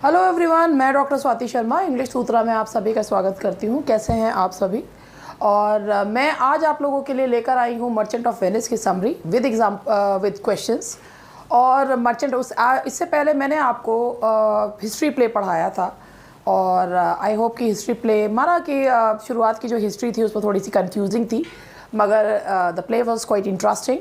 Hello everyone, मैं doctor Swati Sharma English सूत्रा में आप सभी का स्वागत करती हूँ। कैसे हैं आप सभी? और मैं आज आप लोगों के लिए लेकर आई हूँ मर्चेंट ऑफ वेनिस की समरी विद क्वेश्चंस। और इससे पहले मैंने आपको हिस्ट्री प्ले पढ़ाया था और आई होप कि हिस्ट्री प्ले माना कि शुरुआत की जो हिस्ट्री थी उसमें थोड़ी सी कंफ्यूजिंग थी, मगर the play was quite interesting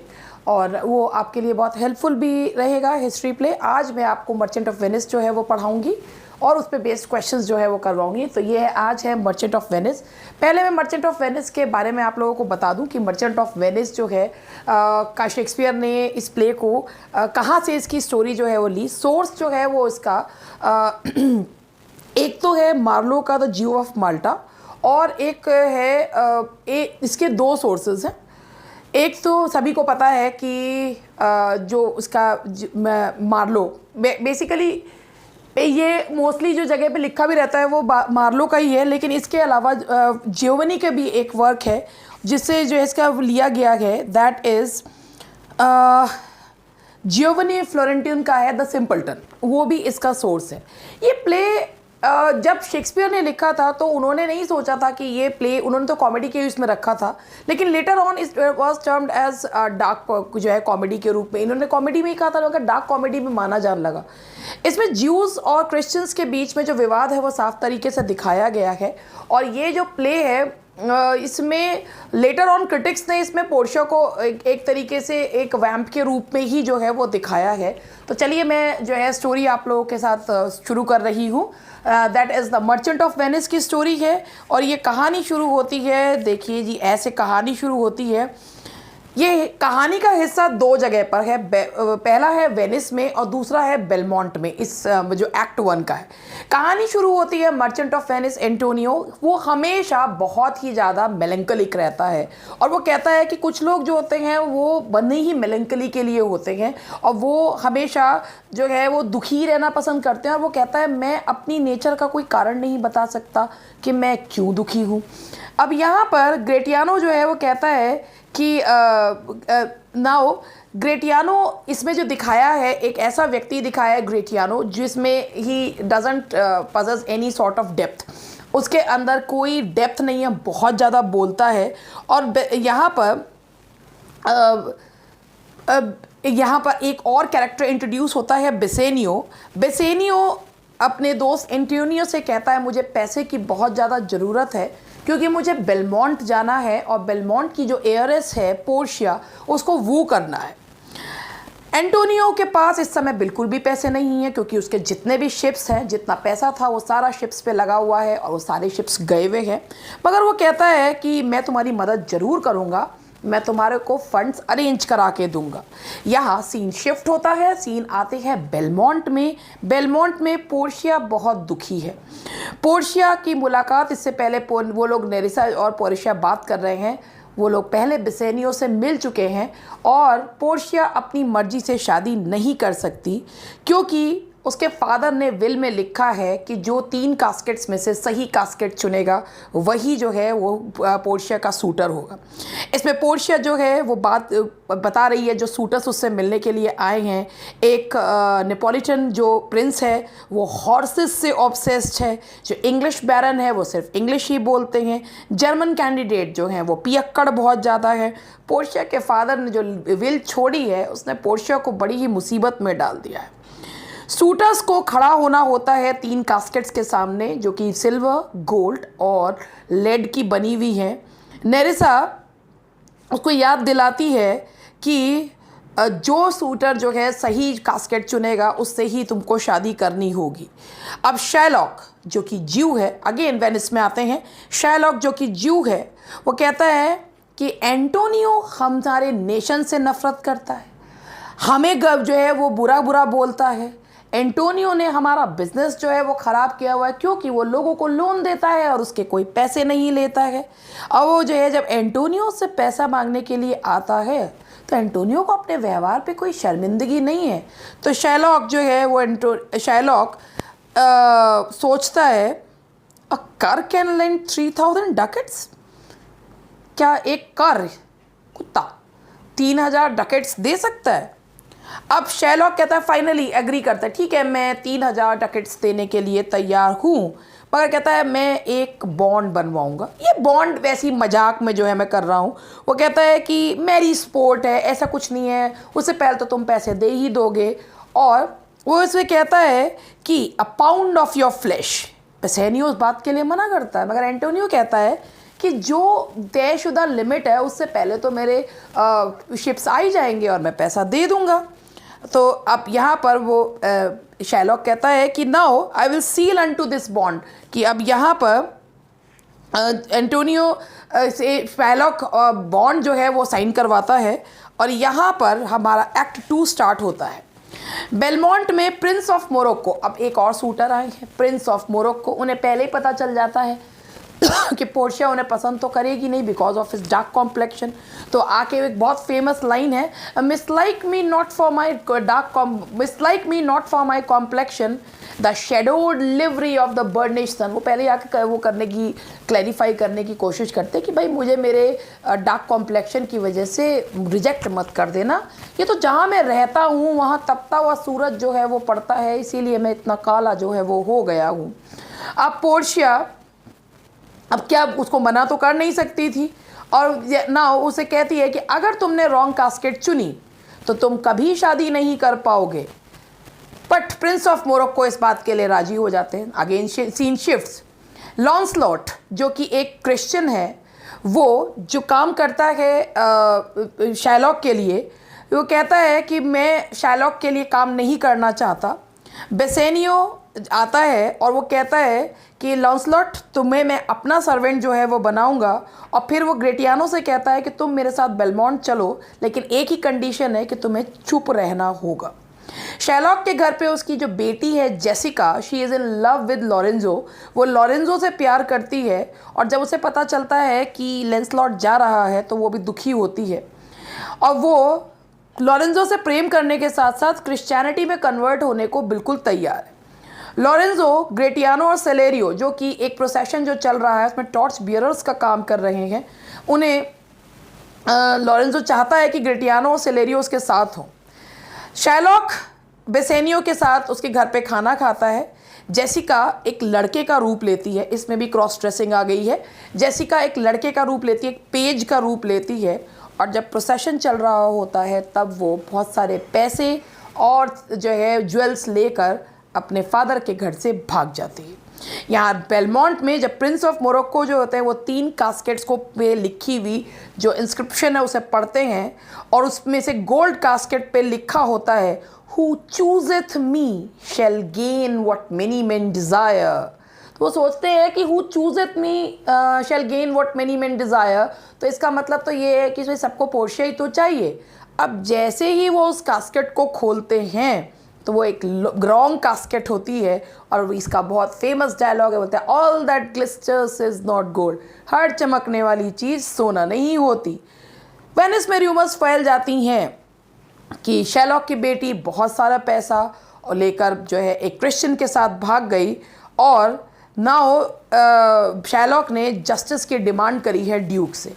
और वो आपके लिए बहुत हेल्पफुल भी रहेगा हिस्ट्री प्ले। आज मैं आपको मर्चेंट ऑफ वेनिस जो है वो पढ़ाऊंगी और उस पर बेस्ड क्वेश्चंस जो है वो करवाऊंगी। तो ये आज है मर्चेंट ऑफ वेनिस। पहले मैं मर्चेंट ऑफ वेनिस के बारे में आप लोगों को बता दूं कि मर्चेंट ऑफ वेनिस जो है का शेक्सपियर ने इस प्ले को कहाँ से इसकी स्टोरी जो है वो ली। सोर्स जो है वो इसका एक तो है मार्लो का द ज्यू ऑफ माल्टा और एक है इसके दो सोर्सेज हैं। एक तो सभी को पता है कि जो उसका मार्लो बेसिकली ये मोस्टली जो जगह पे लिखा भी रहता है वो मार्लो का ही है, लेकिन इसके अलावा जियोवनी का भी एक वर्क है जिससे जो है इसका लिया गया है, दैट इज़ जियोवनी फ्लोरेंटिन का है द सिंपल्टन, वो भी इसका सोर्स है। ये प्ले जब शेक्सपियर ने लिखा था तो उन्होंने नहीं सोचा था कि ये प्ले, उन्होंने तो कॉमेडी के उसमें रखा था, लेकिन later on it was termed as dark जो है कॉमेडी के रूप में। इन्होंने कॉमेडी में ही कहा था, मगर डार्क कॉमेडी में माना जाने लगा। इसमें ज्यूज़ और क्रिश्चियंस के बीच में जो विवाद है वो साफ तरीके से दिखाया गया है। और ये जो प्ले है इसमें लेटर ऑन क्रिटिक्स ने इसमें पोर्शिया को एक तरीके से एक वैम्प के रूप में ही जो है वो दिखाया है। तो चलिए मैं जो है स्टोरी आप लोगों के साथ शुरू कर रही हूँ। That is the merchant of Venice की स्टोरी है और ये कहानी शुरू होती है, देखिए जी ऐसे कहानी शुरू होती है। ये कहानी का हिस्सा दो जगह पर है, पहला है वेनिस में और दूसरा है बेलमोंट में। इस जो एक्ट 1 का है कहानी शुरू होती है मर्चेंट ऑफ वेनिस। एंटोनियो वो हमेशा बहुत ही ज़्यादा मेलंकलिक रहता है और वो कहता है कि कुछ लोग जो होते हैं वो बने ही मेलंकली के लिए होते हैं और वो हमेशा जो है वो दुखी रहना पसंद करते हैं। और वो कहता है मैं अपनी नेचर का कोई कारण नहीं बता सकता कि मैं क्यों दुखी हूँ। अब यहाँ पर ग्रेटियानो जो है वो कहता है कि नाउ ग्रेटियानो इसमें जो दिखाया है एक ऐसा व्यक्ति दिखाया है ग्रेटियानो जिसमें he doesn't possess any sort of depth, उसके अंदर कोई डेप्थ नहीं है, बहुत ज़्यादा बोलता है। और यहाँ पर एक और कैरेक्टर इंट्रोड्यूस होता है बेसेनियो। बेसेनियो अपने दोस्त एंटोनियो से कहता है मुझे पैसे की बहुत ज़्यादा ज़रूरत है क्योंकि मुझे बेलमोंट जाना है और बेलमोंट की जो एयरेस है पोर्शिया उसको वू करना है। एंटोनियो के पास इस समय बिल्कुल भी पैसे नहीं है क्योंकि उसके जितने भी शिप्स हैं, जितना पैसा था वो सारा शिप्स पे लगा हुआ है और वो सारे शिप्स गए हुए हैं। मगर वो कहता है कि मैं तुम्हारी मदद ज़रूर करूँगा, मैं तुम्हारे को फंड्स अरेंज करा के दूंगा। यहाँ सीन शिफ्ट होता है, सीन आते हैं बेलमोंट में। बेलमोंट में पोर्शिया बहुत दुखी है। पोर्शिया की मुलाकात इससे पहले वो लोग नेरिसा और पोर्शिया बात कर रहे हैं, वो लोग पहले बेसेनियो से मिल चुके हैं और पोर्शिया अपनी मर्जी से शादी नहीं कर सकती क्योंकि उसके फादर ने विल में लिखा है कि जो 3 कास्केट्स में से सही कास्केट चुनेगा वही जो है वो पोर्शिया का सूटर होगा। इसमें पोर्शिया जो है वो बात बता रही है जो सूटर्स उससे मिलने के लिए आए हैं। एक नेपोलिटन जो प्रिंस है वो हॉर्सेस से ऑब्सेस्ड है, जो इंग्लिश बैरन है वो सिर्फ इंग्लिश ही बोलते हैं, जर्मन कैंडिडेट जो हैं वो पियक्कड़ बहुत ज़्यादा है। पोर्शिया के फादर ने जो विल छोड़ी है उसने पोर्शिया को बड़ी ही मुसीबत में डाल दिया है। सूटर्स को खड़ा होना होता है 3 कास्केट्स के सामने जो कि सिल्वर, गोल्ड और लेड की बनी हुई हैं। नेरिसा उसको याद दिलाती है कि जो सूटर जो है सही कास्केट चुनेगा उससे ही तुमको शादी करनी होगी। अब शायलॉक जो कि ज्यू है, अगेन वेनिस में आते हैं, शायलॉक जो कि ज्यू है वो कहता है कि एंटोनियो हमारे नेशन से नफरत करता है, हमें जो है वो बुरा बुरा बोलता है। एंटोनियो ने हमारा बिजनेस जो है वो ख़राब किया हुआ है क्योंकि वो लोगों को लोन देता है और उसके कोई पैसे नहीं लेता है। और वो जो है जब एंटोनियो से पैसा मांगने के लिए आता है तो एंटोनियो को अपने व्यवहार पे कोई शर्मिंदगी नहीं है। तो शायलॉक जो है वो शायलॉक सोचता है अ कर कैन लेंड 3000 डकेट्स, क्या एक कर कुत्ता 3000 डकेट्स दे सकता है? अब शैलॉक कहता है, फाइनली एग्री करता है, ठीक है मैं 3000 डकेट्स देने के लिए तैयार हूँ, मगर कहता है मैं एक बॉन्ड बनवाऊंगा। ये बॉन्ड वैसी मजाक में जो है मैं कर रहा हूँ। वो कहता है कि मेरी स्पोर्ट है, ऐसा कुछ नहीं है, उससे पहले तो तुम पैसे दे ही दोगे। और वो इसमें कहता है कि a pound of your flesh. Bassanio उस बात के लिए मना करता है, मगर एंटोनियो कहता है कि जो तयशुदा लिमिट है उससे पहले तो मेरे शिप्स आ ही जाएंगे और मैं पैसा दे दूंगा। तो अब यहाँ पर वो शैलॉक कहता है कि now I will seal unto this bond, कि अब यहाँ पर एंटोनियो से शैलॉक बॉन्ड जो है वो साइन करवाता है। और यहाँ पर हमारा एक्ट 2 स्टार्ट होता है। बेलमोंट में प्रिंस ऑफ मोरक्को, अब एक और सूटर आए हैं, प्रिंस ऑफ मोरक्को। उन्हें पहले ही पता चल जाता है कि पोर्शिया उन्हें पसंद तो करेगी नहीं because of his dark complexion. तो आके एक बहुत फेमस लाइन है, mislike me not for my mislike me not for my complexion the shadowed livery of the burnish sun. वो पहले आके वो करने की क्लैरिफाई करने की कोशिश करते कि भाई मुझे मेरे डार्क कॉम्प्लेक्शन की वजह से रिजेक्ट मत कर देना, ये तो जहाँ मैं रहता हूँ वहाँ तपता हुआ सूरज जो है वो पड़ता है, इसीलिए मैं इतना काला जो है वो हो गया हूँ। अब पोर्शिया अब क्या उसको मना तो कर नहीं सकती थी, और ना उसे कहती है कि अगर तुमने रॉन्ग कास्केट चुनी तो तुम कभी शादी नहीं कर पाओगे। बट प्रिंस ऑफ मोरक्को इस बात के लिए राजी हो जाते हैं। Again seen shifts. लॉन्सलॉट जो कि एक क्रिश्चियन है, वो जो काम करता है शैलॉक के लिए, वो कहता है कि मैं शैलॉक के लिए काम नहीं करना चाहता। बेसेनियो आता है और वो कहता है कि लॉन्सलॉट तुम्हें मैं अपना सर्वेंट जो है वो बनाऊंगा। और फिर वो ग्रेटियानो से कहता है कि तुम मेरे साथ बेलमोंट चलो, लेकिन एक ही कंडीशन है कि तुम्हें चुप रहना होगा। शैलॉक के घर पे उसकी जो बेटी है Jessica, she is in love with Lorenzo. वो लॉरेंजो से प्यार करती है, और जब उसे पता चलता है कि लैंसलॉट जा रहा है तो वो भी दुखी होती है, और वो लॉरेंजो से प्रेम करने के साथ साथ क्रिश्चियनिटी में कन्वर्ट होने को बिल्कुल तैयार है। लॉरेंजो, ग्रेटियानो और सेलेरियो जो कि एक प्रोसेशन जो चल रहा है उसमें टॉर्च बियरर्स का काम कर रहे हैं, उन्हें लॉरेंजो चाहता है कि ग्रेटियानो और सेलेरियो उसके साथ हों। शैलॉक बेसेनियो के साथ उसके घर पे खाना खाता है। जेसिका एक लड़के का रूप लेती है, इसमें भी क्रॉस ड्रेसिंग आ गई है। जेसिका एक लड़के का रूप लेती है, एक पेज का रूप लेती है, और जब प्रोसेशन चल रहा होता है तब वो बहुत सारे पैसे और जो है ज्वेल्स लेकर अपने फादर के घर से भाग जाती है। यहाँ बेलमोंट में जब प्रिंस ऑफ मोरक्को जो होते हैं वो 3 कास्केट्स को पे लिखी हुई जो इंस्क्रिप्शन है उसे पढ़ते हैं, और उसमें से गोल्ड कास्केट पे लिखा होता है who chooseth me shall gain what many men desire. तो वो सोचते हैं कि who chooseth me shall gain what many men desire, तो इसका मतलब तो ये है कि सबको पोर्शिया ही तो चाहिए। अब जैसे ही वो उस कास्केट को खोलते हैं तो वो एक रॉन्ग कास्केट होती है, और इसका बहुत फेमस डायलॉग है, बोलते हैं all that glisters is not gold. हर चमकने वाली चीज़ सोना नहीं होती। वेनिस में रूमर्स फैल जाती हैं कि शैलॉक की बेटी बहुत सारा पैसा और लेकर जो है एक क्रिश्चियन के साथ भाग गई, और नाउ शैलॉक ने जस्टिस की डिमांड करी है ड्यूक से।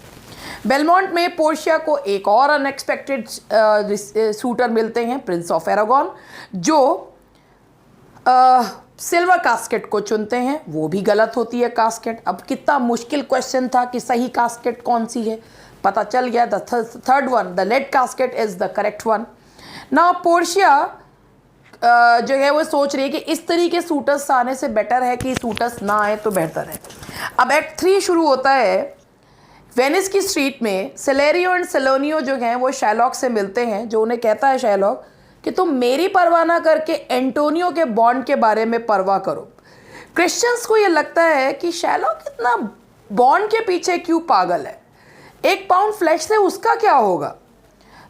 बेलमोंट में पोर्शिया को एक और अनएक्सपेक्टेड शूटर मिलते हैं, प्रिंस ऑफ एरागॉन, जो सिल्वर कास्केट को चुनते हैं। वो भी गलत होती है कास्केट। अब कितना मुश्किल क्वेश्चन था कि सही कास्केट कौन सी है, पता चल गया। The third one, the lead casket is the correct one. ना पोर्शिया जो है वो सोच रही है कि इस तरीके सूटर्स आने से बेटर है कि सूटर्स ना आए तो बेहतर है। अब एक्ट 3 शुरू होता है। वेनिस की स्ट्रीट में सेलेरियो एंड सेलोनियो जो हैं वो शैलॉक से मिलते हैं, जो उन्हें कहता है शैलॉक कि तुम मेरी परवाह ना करके एंटोनियो के बॉन्ड के बारे में परवाह करो। क्रिश्चियंस को ये लगता है कि शैलॉक इतना बॉन्ड के पीछे क्यों पागल है, 1 पाउंड फ्लैश से उसका क्या होगा।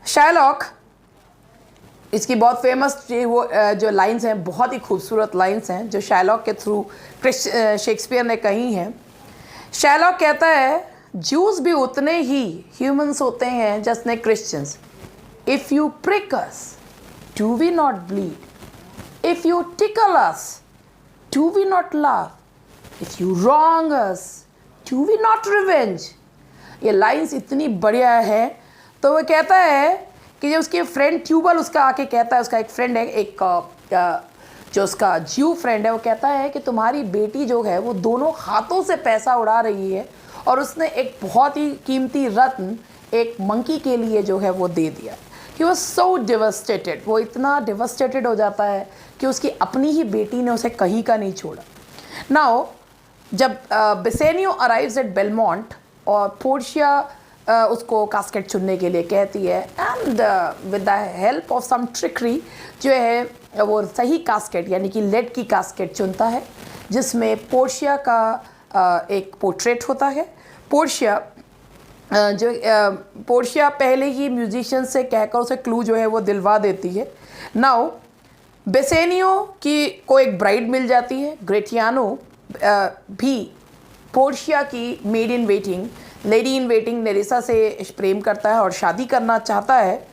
शैलॉक, इसकी बहुत फेमस वो जो लाइंस हैं, बहुत ही खूबसूरत लाइंस हैं जो शैलॉक के थ्रू शेक्सपियर ने कही हैं। शैलॉक कहता है ज्यूज भी उतने ही ह्यूमंस होते हैं जैसे Christians. If you prick us do we not bleed, if you tickle us do we not laugh, if you wrong us do we not revenge. ये लाइंस इतनी बढ़िया है। तो वो कहता है कि जो उसके फ्रेंड ट्यूबल उसका आके कहता है, उसका एक फ्रेंड है, एक जो उसका ज्यू फ्रेंड है, वो कहता है कि तुम्हारी बेटी जो है वो दोनों हाथों से पैसा उड़ा रही है और उसने एक बहुत ही कीमती रत्न एक मंकी के लिए जो है वो दे दिया। ही वॉज सो डिवस्टेटेड, वो इतना डिवस्टेटेड हो जाता है कि उसकी अपनी ही बेटी ने उसे कहीं का नहीं छोड़ा। नाउ जब बेसेनियो अराइव्स एट बेलमोंट और पोर्शिया उसको कास्केट चुनने के लिए कहती है, and with the help of some trickery जो है वो सही कास्केट यानी कि लेड की कास्केट चुनता है, जिसमें पोर्शिया का एक पोर्ट्रेट होता है। पोर्शिया पहले ही म्यूजिशियन से कहकर उसे क्लू जो है वो दिलवा देती है। नाउ बेसेनियो को एक ब्राइड मिल जाती है। ग्रेटियानो भी पोर्शिया की maid in waiting, lady in waiting Nerissa से प्रेम करता है और शादी करना चाहता है।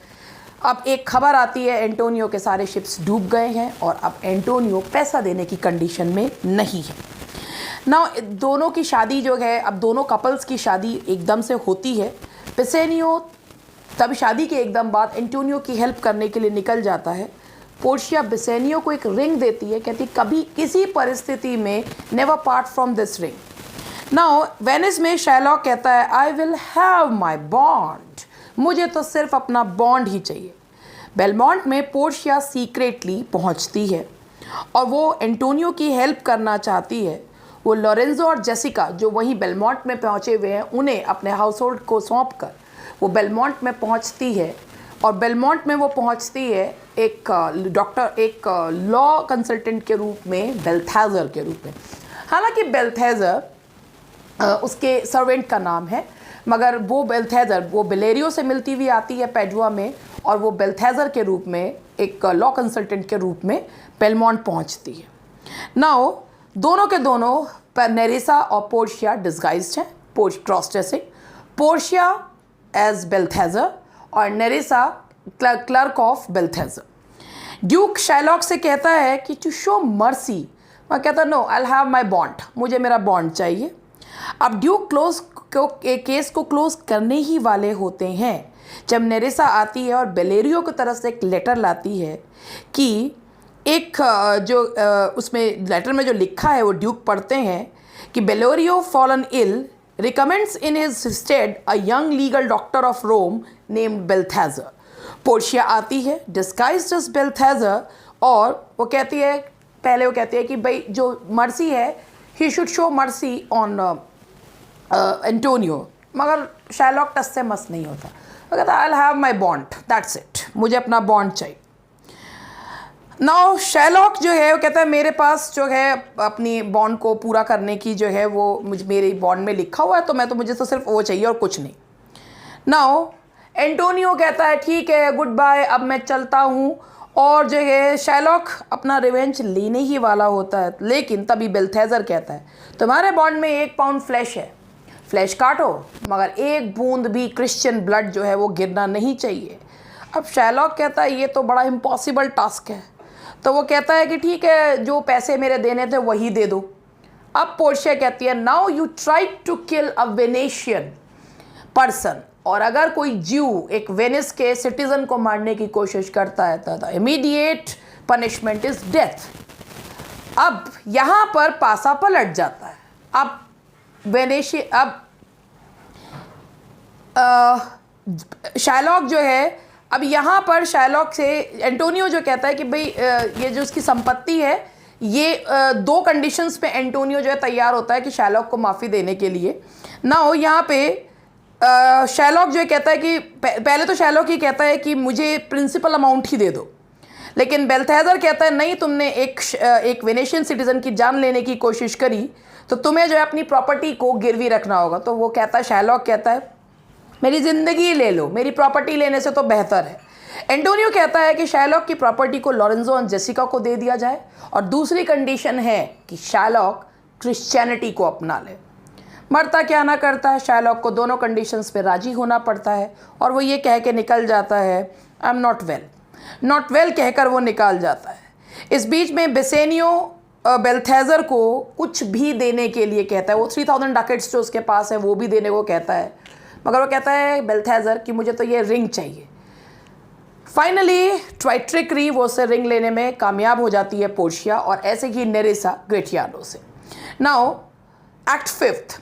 अब एक खबर आती है एंटोनियो के सारे शिप्स डूब गए हैं और अब एंटोनियो पैसा देने की कंडीशन में नहीं है। ना दोनों की शादी जो है, अब दोनों कपल्स की शादी एकदम से होती है। बेसेनियो तब शादी के एकदम बाद एंटोनियो की हेल्प करने के लिए निकल जाता है। पोर्शिया बेसेनियो को एक रिंग देती है, कहती कभी किसी परिस्थिति में never part from this ring. Now Venice में शार्लॉक कहता है I will have my bond, मुझे तो सिर्फ अपना बॉन्ड ही चाहिए। बेलमोंट में पोर्शिया सीक्रेटली पहुंचती है और वो एंटोनियो की हेल्प करना चाहती है। वो लोरेंजो और जेसिका जो वहीं बेलमोंट में पहुंचे हुए हैं उन्हें अपने हाउस होल्ड को सौंप कर वो बेलमोंट में पहुंचती है। और बेलमोंट में वो पहुंचती है एक डॉक्टर, एक लॉ कंसल्टेंट के रूप में, बेल्थेजर के रूप में। हालांकि बेल्थेजर उसके सर्वेंट का नाम है, मगर वो बेल्थेजर वो बेलेरियो से मिलती हुई आती है पेडुआ में, और वो बेल्थेजर के रूप में एक लॉ कंसल्टेंट के रूप में बेलमोंट पहुंचती है। नाउ दोनों के दोनों नेरेसा और पोर्शिया डिस्गाइज्ड हैं, cross dressing. Portia as Balthazar और Nerissa clerk of Balthazar. Duke Shylock से कहता है कि टू शो मर्सी, मैं कहता no I have my bond, मुझे मेरा बॉन्ड चाहिए। अब ड्यूक केस को क्लोज करने ही वाले होते हैं जब नेरेसा आती है और बेलेरियो की तरफ से एक लेटर लाती है कि एक जो उसमें लेटर में जो लिखा है वो ड्यूक पढ़ते हैं कि Bellario fallen ill recommends in his stead a young legal doctor of Rome named Balthazar. Portia आती है डिस्गाइज्ड एज बेल्थेजर और वो कहती है, पहले वो कहती है कि भाई जो मर्सी है he should show mercy on Antonio, मगर शार्लॉक टस से मस नहीं होता। वो कहता I will have my bond, that's it, मुझे अपना बॉन्ड चाहिए। नाउ शार्लॉक जो है वो कहता है मेरे पास जो है अपनी बॉन्ड को पूरा करने की जो है वो मुझे मेरे बॉन्ड में लिखा हुआ है, तो मुझे तो सिर्फ वो चाहिए और कुछ नहीं। नाउ एंटोनियो कहता है ठीक है गुड बाय, अब मैं चलता हूँ, और जो है शार्लॉक अपना रिवेंज लेने ही वाला होता है। लेकिन तभी बेल्थेजर कहता है तुम्हारे बॉन्ड में 1 पाउंड फ्लैश है, फ्लैश काटो, मगर 1 बूंद भी क्रिश्चियन ब्लड जो है वो गिरना नहीं चाहिए। अब शार्लॉक कहता है ये तो बड़ा इम्पॉसिबल टास्क है, तो वो कहता है कि ठीक है जो पैसे मेरे देने थे वही दे दो। अब पोर्शिया कहती है now you try to kill a Venetian person, और अगर कोई ज्यू एक वेनिस के सिटीजन को मारने की कोशिश करता है तो इमीडिएट पनिशमेंट इज डेथ। अब यहाँ पर पासा पलट जाता है। अब शार्लॉक जो है, अब यहाँ पर शार्लॉक से एंटोनियो जो कहता है कि भाई ये जो उसकी संपत्ति है ये 2 कंडीशंस पे एंटोनियो जो है तैयार होता है कि शार्लॉक को माफ़ी देने के लिए। ना हो यहाँ पे शार्लॉक जो कहता है कि पहले तो शार्लॉक ही कहता है कि मुझे प्रिंसिपल अमाउंट ही दे दो, लेकिन बेल्थेजर कहता है नहीं, तुमने एक वेनेशियन सिटीज़न की जान लेने की कोशिश करी तो तुम्हें जो है अपनी प्रॉपर्टी को गिरवी रखना होगा। तो वो कहता है, शार्लॉक कहता है मेरी ज़िंदगी ले लो, मेरी प्रॉपर्टी लेने से तो बेहतर है। एंटोनियो कहता है कि शार्लॉक की प्रॉपर्टी को लोरेंजो और जेसिका को दे दिया जाए, और दूसरी कंडीशन है कि शार्लॉक क्रिश्चियनिटी को अपना ले। मरता क्या ना करता है, शार्लॉक को दोनों कंडीशंस पे राजी होना पड़ता है और वो ये कह के निकल जाता है आई एम नॉट वेल कहकर वो निकाल जाता है। इस बीच में बेसेनियो बेल्थेजर को कुछ भी देने के लिए कहता है, वो 3000 डकेट्स जो उसके पास है वो भी देने को कहता है, मगर वो कहता है बेल्थेजर कि मुझे तो ये रिंग चाहिए। फाइनली ट्राइट्रिकरी वो उससे रिंग लेने में कामयाब हो जाती है पोर्शिया, और ऐसे ही नेरेसा ग्रेटियानो से। नाउ एक्ट 5,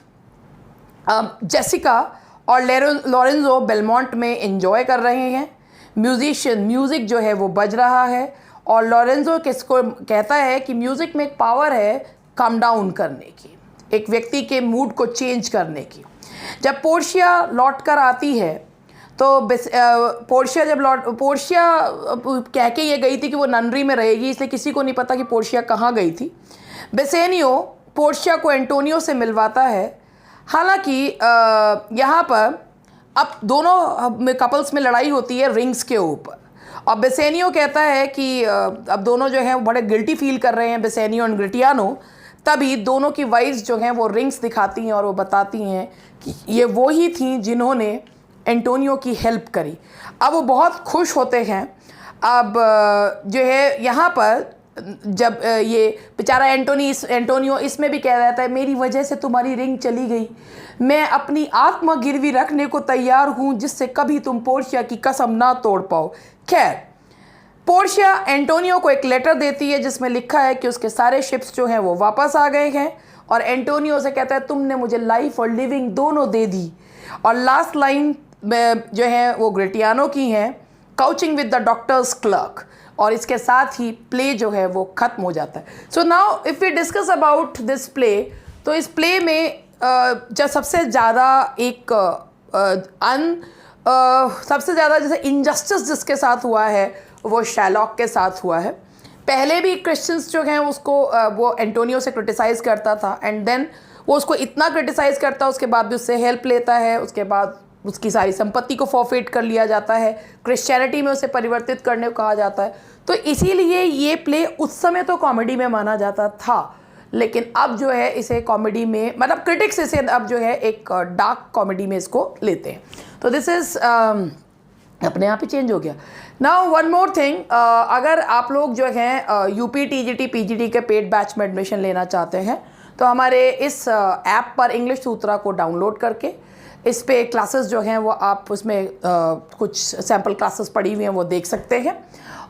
जेसिका और लॉरेंजो बेलमोंट में एंजॉय कर रहे हैं। म्यूज़िक जो है वो बज रहा है, और लॉरेंजो किसको कहता है कि म्यूज़िक में एक पावर है काम डाउन करने की, एक व्यक्ति के मूड को चेंज करने की। जब पोर्शिया लौट कर आती है तो पोर्शिया कह के ये गई थी कि वो ननरी में रहेगी, इसलिए किसी को नहीं पता कि पोर्शिया कहाँ गई थी। बेसेनियो पोर्शिया को एंटोनियो से मिलवाता है। हालांकि यहाँ पर अब दोनों कपल्स में लड़ाई होती है रिंग्स के ऊपर, और बेसेनियो कहता है कि अब दोनों जो हैं वो बड़े गिल्टी फील कर रहे हैं, बेसेनियो और ग्रेटियानो। तभी दोनों की वाइफ्स जो हैं वो रिंग्स दिखाती हैं और वो बताती हैं कि ये वो ही थी जिन्होंने एंटोनियो की हेल्प करी। अब वो बहुत खुश होते हैं। अब जो है यहाँ पर जब ये बेचारा एंटोनियो इसमें भी कह रहा था, मेरी वजह से तुम्हारी रिंग चली गई, मैं अपनी आत्मा गिरवी रखने को तैयार हूँ जिससे कभी तुम पोर्शिया की कसम ना तोड़ पाओ। खैर, पोर्शिया एंटोनियो को एक लेटर देती है जिसमें लिखा है कि उसके सारे शिप्स जो हैं वो वापस आ गए हैं, और एंटोनियो से कहता है तुमने मुझे लाइफ और लिविंग दोनों दे दी। और लास्ट लाइन जो है वो ग्रेटियानो की हैं, काउचिंग विद द डॉक्टर्स क्लर्क, और इसके साथ ही प्ले जो है वो ख़त्म हो जाता है। So now if we discuss about this play, तो इस प्ले में जो सबसे ज़्यादा एक सबसे ज़्यादा जैसे इनजस्टिस जिसके साथ हुआ है वो शैलॉक के साथ हुआ है। पहले भी क्रिश्चियंस जो हैं उसको वो एंटोनियो से क्रिटिसाइज़ करता था, एंड देन वो उसको इतना क्रिटिसाइज़ करता है, उसके बाद भी उससे हेल्प लेता है, उसके बाद उसकी सारी संपत्ति को फॉरफिट कर लिया जाता है, क्रिश्चियनिटी में उसे परिवर्तित करने को कहा जाता है। तो इसीलिए ये प्ले उस समय तो कॉमेडी में माना जाता था, लेकिन अब जो है इसे कॉमेडी में, मतलब क्रिटिक्स इसे अब जो है एक डार्क कॉमेडी में इसको लेते हैं। तो दिस इज़ अपने आप ही चेंज हो गया। नाउ वन मोर थिंग, अगर आप लोग जो हैं यूपी टीजीटी पीजीटी के पेड बैच में एडमिशन लेना चाहते हैं तो हमारे इस ऐप पर इंग्लिश सूत्रा को डाउनलोड करके इस पे क्लासेस जो हैं वो आप उसमें कुछ सैम्पल क्लासेस पड़ी हुई हैं वो देख सकते हैं,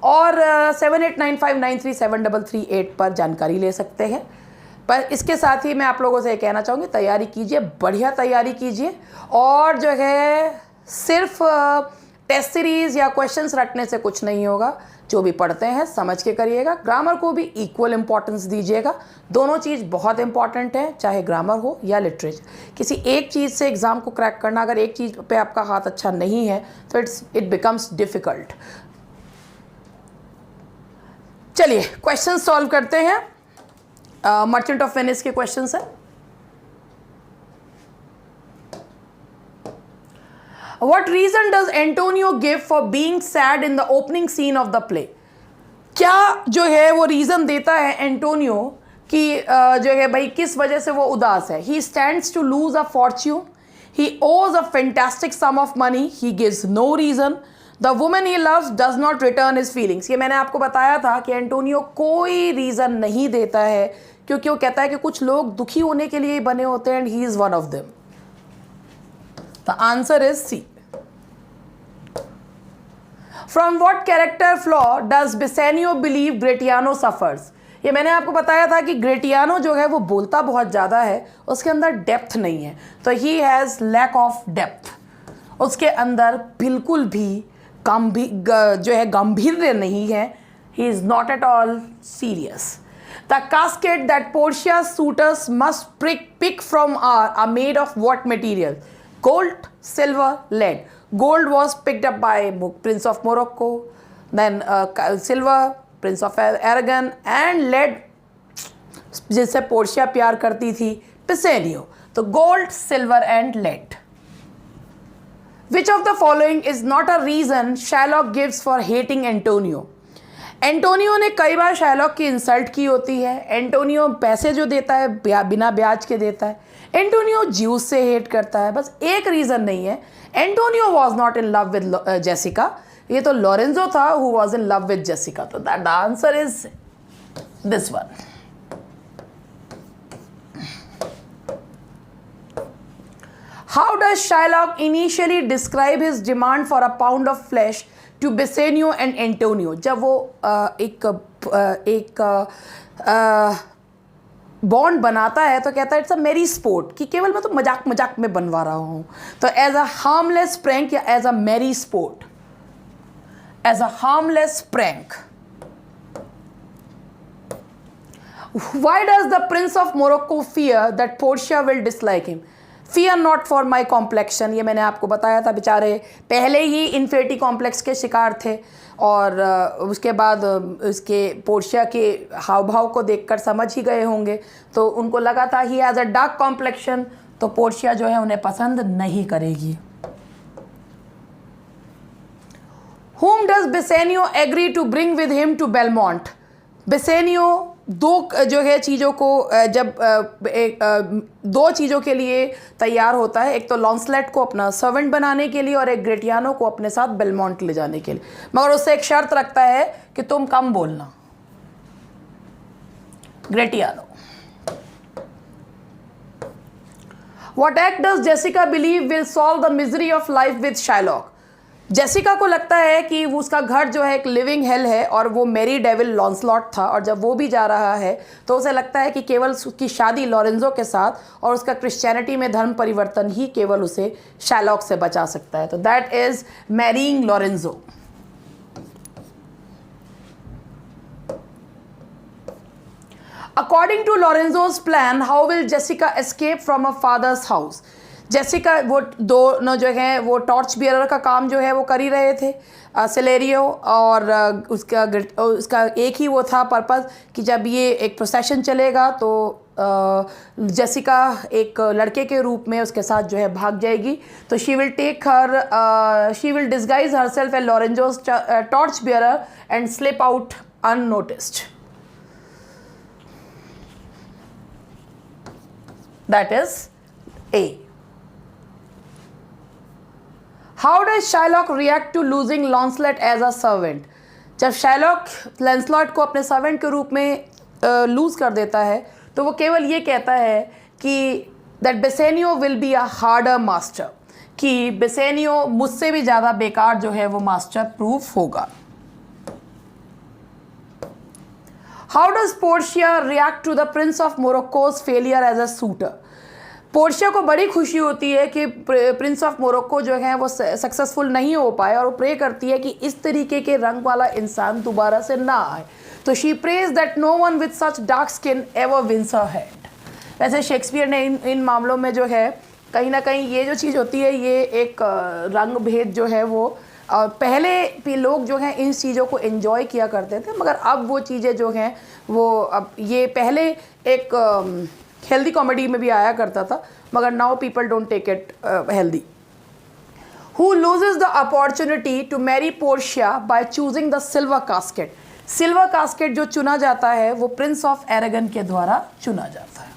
और 7895937338 पर जानकारी ले सकते हैं। पर इसके साथ ही मैं आप लोगों से कहना चाहूँगी, तैयारी कीजिए, बढ़िया तैयारी कीजिए, और जो है सिर्फ टेस्ट सीरीज़ या क्वेश्चंस रटने से कुछ नहीं होगा। जो भी पढ़ते हैं समझ के करिएगा, ग्रामर को भी इक्वल इम्पॉर्टेंस दीजिएगा। दोनों चीज़ बहुत इंपॉर्टेंट है, चाहे ग्रामर हो या लिटरेचर। किसी एक चीज़ से एग्ज़ाम को क्रैक करना, अगर एक चीज़ पे आपका हाथ अच्छा नहीं है तो इट बिकम्स डिफ़िकल्ट। चलिए क्वेश्चन सॉल्व करते हैं। मर्चेंट ऑफ वेनिस के क्वेश्चंस हैं। What reason does Antonio give for being sad in the opening scene of the play? क्या जो है वो रीज़न देता है एंटोनियो कि जो है भाई किस वजह से वो उदास है। He stands to lose a fortune. He owes a fantastic sum of money. He gives no reason. The woman he loves does not return his feelings. ये मैंने आपको बताया था कि एंटोनियो कोई रीज़न नहीं देता है, क्योंकि वो कहता है कि कुछ लोग दुखी होने के लिए ही बने होते हैं, and he is one of them. The answer is C. From what character flaw does Bassanio believe Gratiano suffers? ये मैंने आपको बताया था कि ग्रेटियानो जो है वो बोलता बहुत ज़्यादा है, उसके अंदर डेप्थ नहीं है, तो he has lack of depth. उसके अंदर बिल्कुल भी जो है गंभीर्य नहीं है. He is not at all serious. The casket that Portia's suitors must pick from are made of what material? Gold, silver, lead. Gold was picked up by Prince of Morocco, then silver, Prince of Aragon, and lead जिससे Portia प्यार करती थी, Bassanio. तो gold, silver and lead. Which of the following is not a reason Shylock gives for hating Antonio? Antonio ने कई बार Shylock की insult की होती है. एंटोनियो पैसे जो देता है बिना ब्याज के देता है. एंटोनियो ज्यूस से हेट करता है. बस एक रीज़न नहीं है. Antonio was not in love with Jessica. ये तो लॉरेंजो था who was in love with Jessica. तो that the answer is this one. How does Shylock initially describe his demand for a pound of flesh to Bassanio and Antonio, जब वो एक bond बनाता है तो कहता है इट्स अ मेरी स्पोर्ट, कि केवल मैं तो मजाक मजाक में बनवा रहा हूँ। तो एज अ हार्मलेस प्रैंक या as a merry sport, as a harmless prank. Why does the Prince of Morocco fear that Portia will dislike him? Fear not for my complexion, ये मैंने आपको बताया था, बेचारे पहले ही इन्फिनिटी कॉम्प्लेक्स के शिकार थे और उसके बाद इसके पोर्शिया के हाव भाव को देखकर समझ ही गए होंगे, तो उनको लगा था he has a dark complexion, तो पोर्शिया जो है उन्हें पसंद नहीं करेगी। Whom does Bassanio agree to bring with him to Belmont? Bassanio दो जो है चीज़ों को जब दो चीज़ों के लिए तैयार होता है, एक तो लॉन्सलेट को अपना सर्वेंट बनाने के लिए और एक ग्रेटियानो को अपने साथ बेलमोंट ले जाने के लिए, मगर उससे एक शर्त रखता है कि तुम कम बोलना। ग्रेटियानो। What act does Jessica believe will solve the misery of life with Shylock? Jessica को लगता है कि उसका घर जो है एक लिविंग हेल है और वो मेरी डेविल लॉन्सलॉट था, और जब वो भी जा रहा है तो उसे लगता है कि केवल उसकी शादी लॉरेंजो के साथ और उसका क्रिश्चियनिटी में धर्म परिवर्तन ही केवल उसे शैलॉक से बचा सकता है। तो that is marrying Lorenzo. According to Lorenzo's plan, how will Jessica escape from a father's house? Jessica वो दोनों जो है वो टॉर्च बियरर का काम जो है वो कर ही रहे थे, सेलेरियो, और उसका एक ही वो था पर्पज़ कि जब ये एक प्रोसेशन चलेगा तो जेसिका एक लड़के के रूप में उसके साथ जो है भाग जाएगी। तो she will disguise herself as Lorenzo's torch bearer and slip out unnoticed. That is A. How does Shylock react to losing Lancelot as a servant? जब शाइलॉक लैंसलॉट को अपने सर्वेंट के रूप में लूज़ कर देता है तो वो केवल ये कहता है कि that Bassanio will be a harder master, कि बेसेनियो मुझसे भी ज़्यादा बेकार जो है वो मास्टर प्रूफ होगा। How does Portia react to the prince of Morocco's failure as a suitor? Portia को बड़ी खुशी होती है कि प्रिंस ऑफ मोरक्को जो है वो सक्सेसफुल नहीं हो पाए, और वो प्रे करती है कि इस तरीके के रंग वाला इंसान दोबारा से ना आए। तो she prays that no one with such dark skin ever wins her hand. वैसे शेक्सपियर ने इन मामलों में जो है कहीं ना कहीं ये जो चीज़ होती है, ये एक रंग भेद जो है वो पहले भी लोग जो हैं इन चीज़ों को एंजॉय किया करते थे, मगर अब वो चीज़ें जो हैं वो अब ये पहले एक हेल्दी कॉमेडी में भी आया करता था, मगर now people don't take it healthy. Who loses the opportunity to marry Portia by choosing the silver casket? Silver casket जो चुना जाता है वो प्रिंस ऑफ एरागन के द्वारा चुना जाता है।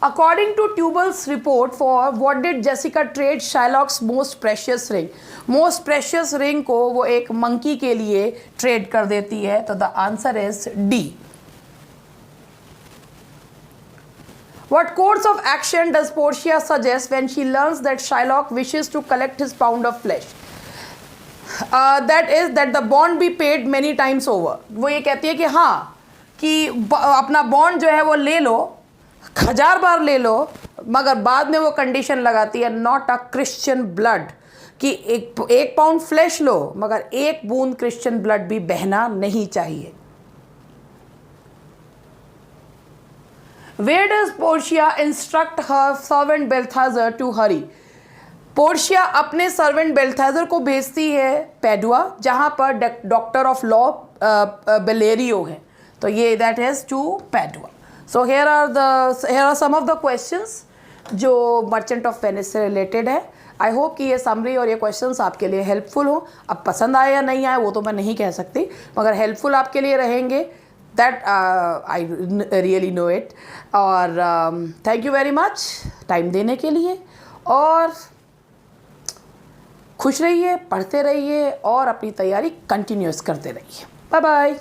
According to Tubal's report, for what did Jessica trade Shylock's most precious ring? Most precious ring को वो एक मंकी के लिए ट्रेड कर देती है, तो the answer is D. What course of action does Portia suggest when she learns that Shylock wishes to collect his pound of flesh? That is that the bond be paid many times over. वो ये कहती है कि हाँ, कि अपना bond जो है वो ले लो, 1000 बार ले लो, मगर बाद में वो कंडीशन लगाती है नॉट अ क्रिश्चियन ब्लड, कि एक पाउंड फ्लेश लो मगर एक बूंद क्रिश्चियन ब्लड भी बहना नहीं चाहिए। Where does Portia instruct her servant Balthazar to hurry? Portia अपने सर्वेंट बेल्थाजर को भेजती है पैडुआ, जहाँ पर डॉक्टर ऑफ लॉ बेलेरियो है, तो ये that is to Padua. So here are some of the questions जो मर्चेंट ऑफ वेनिस से रिलेटेड है। आई होप कि ये समरी और ये क्वेश्चंस आपके लिए हेल्पफुल हो। अब पसंद आए या नहीं आए वो तो मैं नहीं कह सकती, मगर हेल्पफुल आपके लिए रहेंगे, that I really know it. और thank you very much time देने के लिए, और खुश रहिए, पढ़ते रहिए और अपनी तैयारी कंटिन्यूस करते रहिए। Bye bye.